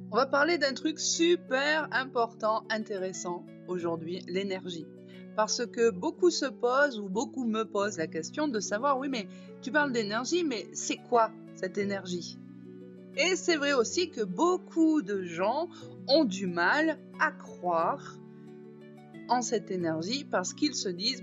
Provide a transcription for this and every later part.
On va parler d'un truc super important, intéressant aujourd'hui, l'énergie. Parce que beaucoup se posent ou beaucoup me posent la question de savoir, oui, mais tu parles d'énergie, mais c'est quoi cette énergie? Et c'est vrai aussi que beaucoup de gens ont du mal à croire en cette énergie parce qu'ils se disent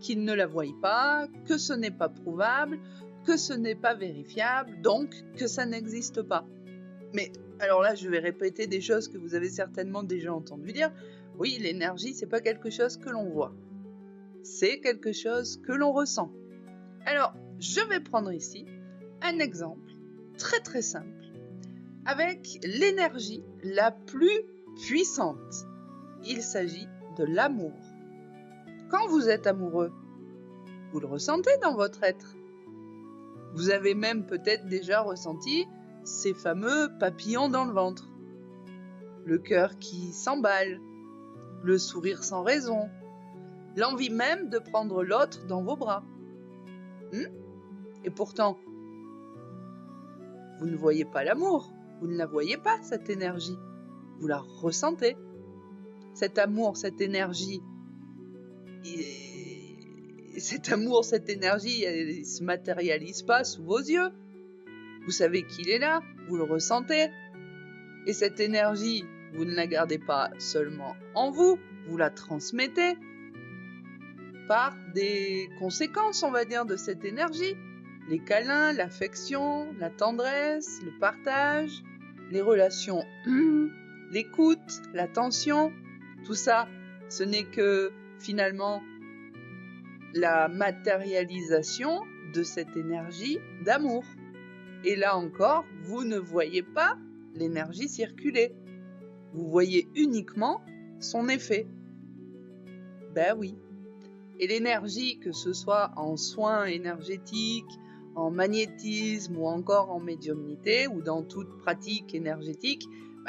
qu'ils ne la voient pas, que ce n'est pas prouvable, que ce n'est pas vérifiable, donc que ça n'existe pas. Mais alors là, je vais répéter des choses que vous avez certainement déjà entendu dire. Oui, l'énergie, c'est pas quelque chose que l'on voit. C'est quelque chose que l'on ressent. Alors, je vais prendre ici un exemple très très simple avec l'énergie la plus puissante. Il s'agit de l'amour. Quand vous êtes amoureux, vous le ressentez dans votre être. Vous avez même peut-être déjà ressenti ces fameux papillons dans le ventre, le cœur qui s'emballe, le sourire sans raison, l'envie même de prendre l'autre dans vos bras. Et pourtant, vous ne voyez pas l'amour, vous ne la voyez pas, cette énergie. Vous la ressentez. Cet amour, cette énergie, cet amour, cette énergie, elle ne se matérialise pas sous vos yeux. Vous savez qu'il est là, vous le ressentez. Et cette énergie, vous ne la gardez pas seulement en vous, vous la transmettez par des conséquences, on va dire, de cette énergie. Les câlins, l'affection, la tendresse, le partage, les relations, l'écoute, l'attention, tout ça, ce n'est que finalement la matérialisation de cette énergie d'amour. Et là encore, vous ne voyez pas l'énergie circuler. Vous voyez uniquement son effet. Ben oui. Et l'énergie, que ce soit en soins énergétiques, en magnétisme ou encore en médiumnité ou dans toute pratique énergétique,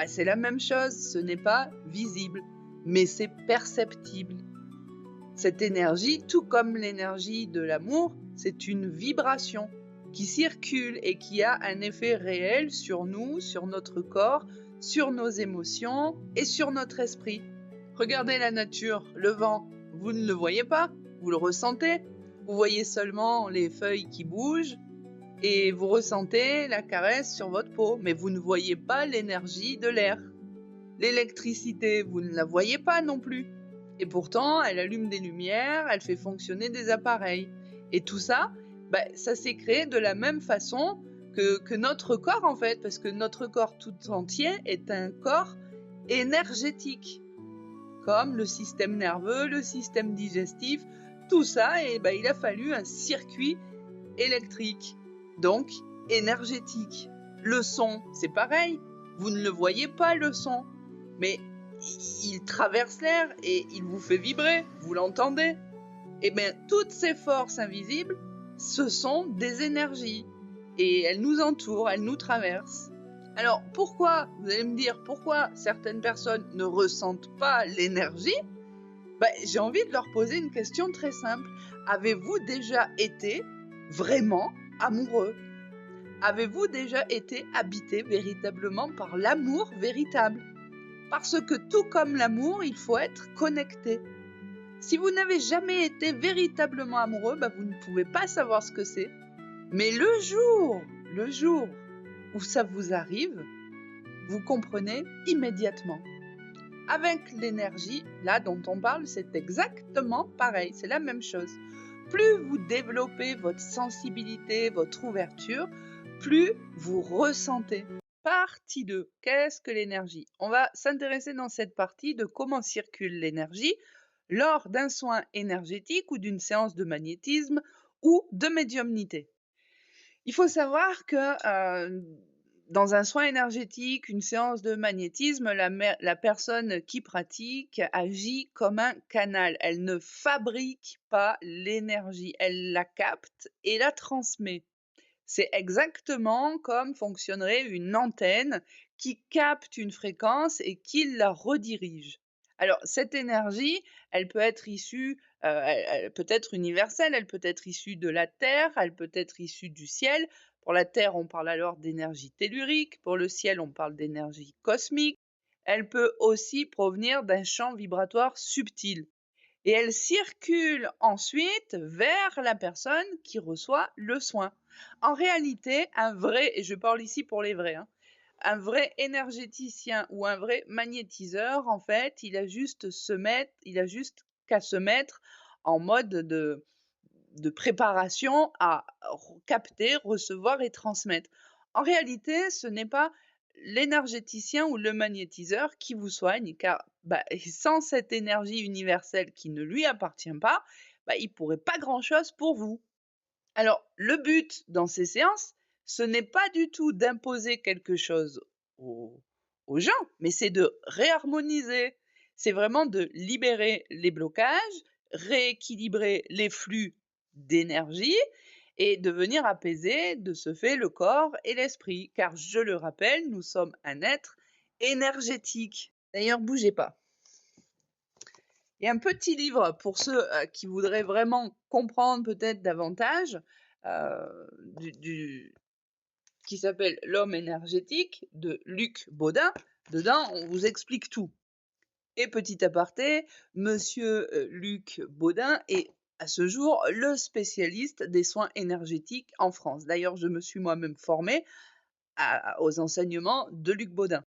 c'est la même chose. Ce n'est pas visible, mais c'est perceptible. Cette énergie, tout comme l'énergie de l'amour, c'est une vibration qui circule et qui a un effet réel sur nous, sur notre corps, sur nos émotions et sur notre esprit. Regardez la nature, le vent, vous ne le voyez pas, vous le ressentez. Vous voyez seulement les feuilles qui bougent et vous ressentez la caresse sur votre peau, mais vous ne voyez pas l'énergie de l'air. L'électricité, vous ne la voyez pas non plus. Et pourtant, elle allume des lumières, elle fait fonctionner des appareils. Et tout ça, ça s'est créé de la même façon que notre corps, en fait, parce que notre corps tout entier est un corps énergétique, comme le système nerveux, le système digestif, tout ça, et il a fallu un circuit électrique, donc énergétique. Le son, c'est pareil, vous ne le voyez pas le son, mais il traverse l'air et il vous fait vibrer, vous l'entendez. Et bien, toutes ces forces invisibles, ce sont des énergies. Et elles nous entourent, elles nous traversent. Alors, pourquoi, vous allez me dire, pourquoi certaines personnes ne ressentent pas l'énergie? J'ai envie de leur poser une question très simple. Avez-vous déjà été vraiment amoureux? Avez-vous déjà été habité véritablement par l'amour véritable? Parce que tout comme l'amour, il faut être connecté. Si vous n'avez jamais été véritablement amoureux, vous ne pouvez pas savoir ce que c'est. Mais le jour où ça vous arrive, vous comprenez immédiatement. Avec l'énergie, là dont on parle, c'est exactement pareil, c'est la même chose. Plus vous développez votre sensibilité, votre ouverture, plus vous ressentez. Partie 2. Qu'est-ce que l'énergie? On va s'intéresser dans cette partie de comment circule l'énergie lors d'un soin énergétique ou d'une séance de magnétisme ou de médiumnité. Il faut savoir que dans un soin énergétique, une séance de magnétisme, la personne qui pratique agit comme un canal. Elle ne fabrique pas l'énergie, elle la capte et la transmet. C'est exactement comme fonctionnerait une antenne qui capte une fréquence et qui la redirige. Alors, cette énergie, elle peut être issue, elle peut être universelle, elle peut être issue de la terre, elle peut être issue du ciel, Pour la Terre, on parle alors d'énergie tellurique. Pour le ciel, on parle d'énergie cosmique. Elle peut aussi provenir d'un champ vibratoire subtil. Et elle circule ensuite vers la personne qui reçoit le soin. En réalité, un vrai, et je parle ici pour les vrais, hein, un vrai énergéticien ou un vrai magnétiseur, en fait, il a juste qu'à se mettre en mode de préparation à capter, recevoir et transmettre. En réalité, ce n'est pas l'énergéticien ou le magnétiseur qui vous soigne, car sans cette énergie universelle qui ne lui appartient pas, il ne pourrait pas grand-chose pour vous. Alors, le but dans ces séances, ce n'est pas du tout d'imposer quelque chose aux, aux gens, mais c'est de réharmoniser. C'est vraiment de libérer les blocages, rééquilibrer les flux d'énergie et de venir apaiser de ce fait le corps et l'esprit. Car je le rappelle, nous sommes un être énergétique. D'ailleurs, bougez pas. Il y a un petit livre pour ceux qui voudraient vraiment comprendre peut-être davantage, qui s'appelle L'homme énergétique de Luc Baudin. Dedans, on vous explique tout. Et petit aparté, monsieur Luc Baudin est à ce jour le spécialiste des soins énergétiques en France. D'ailleurs, je me suis moi-même formée aux enseignements de Luc Baudin.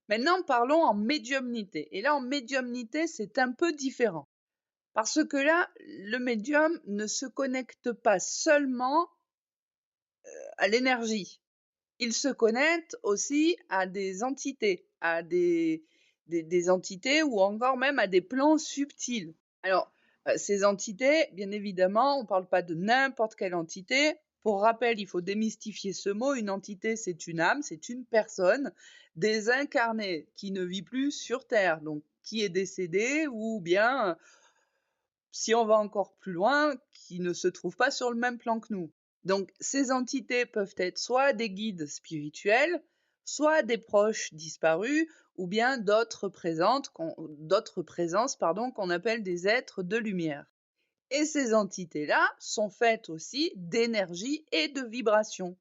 Maintenant, parlons en médiumnité. Et là, en médiumnité, c'est un peu différent. Parce que là, le médium ne se connecte pas seulement à l'énergie. Il se connecte aussi à des entités, à des entités ou encore même à des plans subtils. Alors, ces entités, bien évidemment, on ne parle pas de n'importe quelle entité. Pour rappel, il faut démystifier ce mot. Une entité, c'est une âme, c'est une personne désincarnée qui ne vit plus sur Terre, donc qui est décédée ou bien, si on va encore plus loin, qui ne se trouve pas sur le même plan que nous. Donc, ces entités peuvent être soit des guides spirituels, soit des proches disparus, ou bien d'autres présences qu'on appelle des êtres de lumière. Et ces entités-là sont faites aussi d'énergie et de vibration.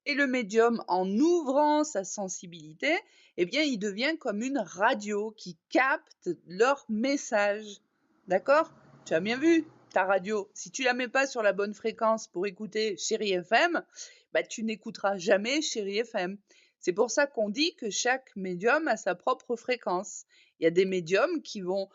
Et le médium, en ouvrant sa sensibilité, eh bien, il devient comme une radio qui capte leur message. D'accord? Tu as bien vu ta radio. Si tu la mets pas sur la bonne fréquence pour écouter Chérie FM, tu n'écouteras jamais Chérie FM. C'est pour ça qu'on dit que chaque médium a sa propre fréquence. Il y a des médiums qui vont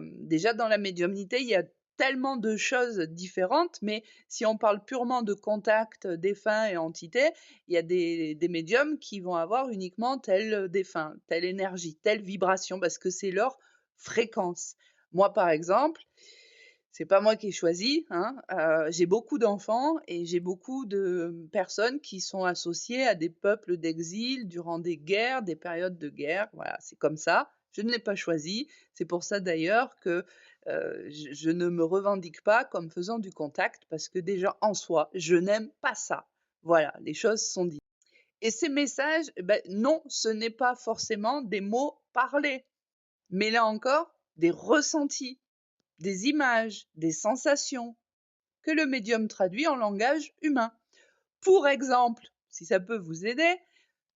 déjà dans la médiumnité, il y a tellement de choses différentes, mais si on parle purement de contact défunt et entité, il y a des médiums qui vont avoir uniquement tel défunt, telle énergie, telle vibration, parce que c'est leur fréquence. Moi, par exemple, c'est pas moi qui ai choisi, hein, j'ai beaucoup d'enfants et j'ai beaucoup de personnes qui sont associées à des peuples d'exil durant des guerres, des périodes de guerre. Voilà, c'est comme ça. Je ne l'ai pas choisi. C'est pour ça d'ailleurs que je ne me revendique pas comme faisant du contact parce que déjà en soi, je n'aime pas ça. Voilà, les choses sont dites. Et ces messages, non, ce n'est pas forcément des mots parlés, mais là encore, des ressentis, des images, des sensations que le médium traduit en langage humain. Pour exemple, si ça peut vous aider,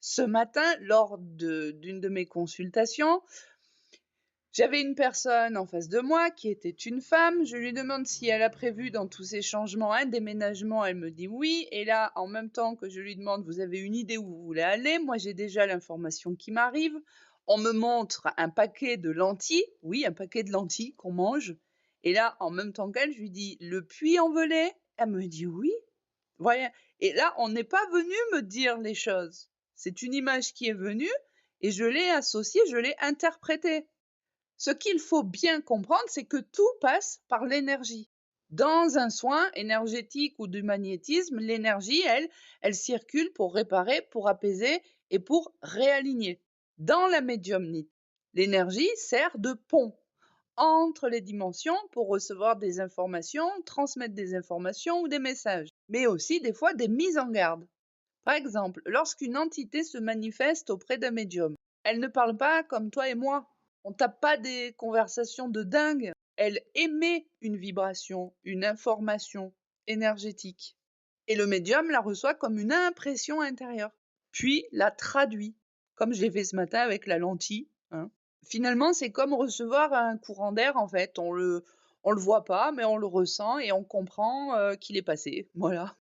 ce matin, lors d'une de mes consultations, j'avais une personne en face de moi qui était une femme. Je lui demande si elle a prévu dans tous ces changements un déménagement. Elle me dit oui. Et là, en même temps que je lui demande, vous avez une idée où vous voulez aller? Moi, j'ai déjà l'information qui m'arrive. On me montre un paquet de lentilles. Oui, un paquet de lentilles qu'on mange. Et là, en même temps qu'elle, je lui dis le puits en velay. Elle me dit oui. Voilà. Et là, on n'est pas venu me dire les choses. C'est une image qui est venue et je l'ai associée, je l'ai interprétée. Ce qu'il faut bien comprendre, c'est que tout passe par l'énergie. Dans un soin énergétique ou du magnétisme, l'énergie, elle circule pour réparer, pour apaiser et pour réaligner. Dans la médiumnité, l'énergie sert de pont entre les dimensions pour recevoir des informations, transmettre des informations ou des messages, mais aussi des fois des mises en garde. Par exemple, lorsqu'une entité se manifeste auprès d'un médium, elle ne parle pas comme toi et moi. On tape pas des conversations de dingue. Elle émet une vibration, une information énergétique. Et le médium la reçoit comme une impression intérieure, puis la traduit, comme je l'ai fait ce matin avec la lentille, hein. Finalement, c'est comme recevoir un courant d'air, en fait. On le voit pas, mais on le ressent et on comprend, qu'il est passé, voilà.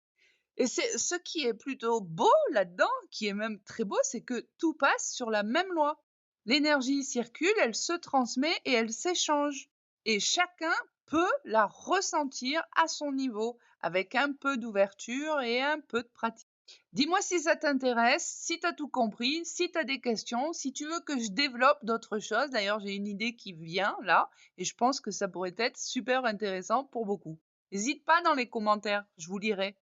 Et c'est ce qui est plutôt beau là-dedans, qui est même très beau, c'est que tout passe sur la même loi. L'énergie circule, elle se transmet et elle s'échange. Et chacun peut la ressentir à son niveau, avec un peu d'ouverture et un peu de pratique. Dis-moi si ça t'intéresse, si tu as tout compris, si tu as des questions, si tu veux que je développe d'autres choses. D'ailleurs, j'ai une idée qui vient là et je pense que ça pourrait être super intéressant pour beaucoup. N'hésite pas dans les commentaires, je vous lirai.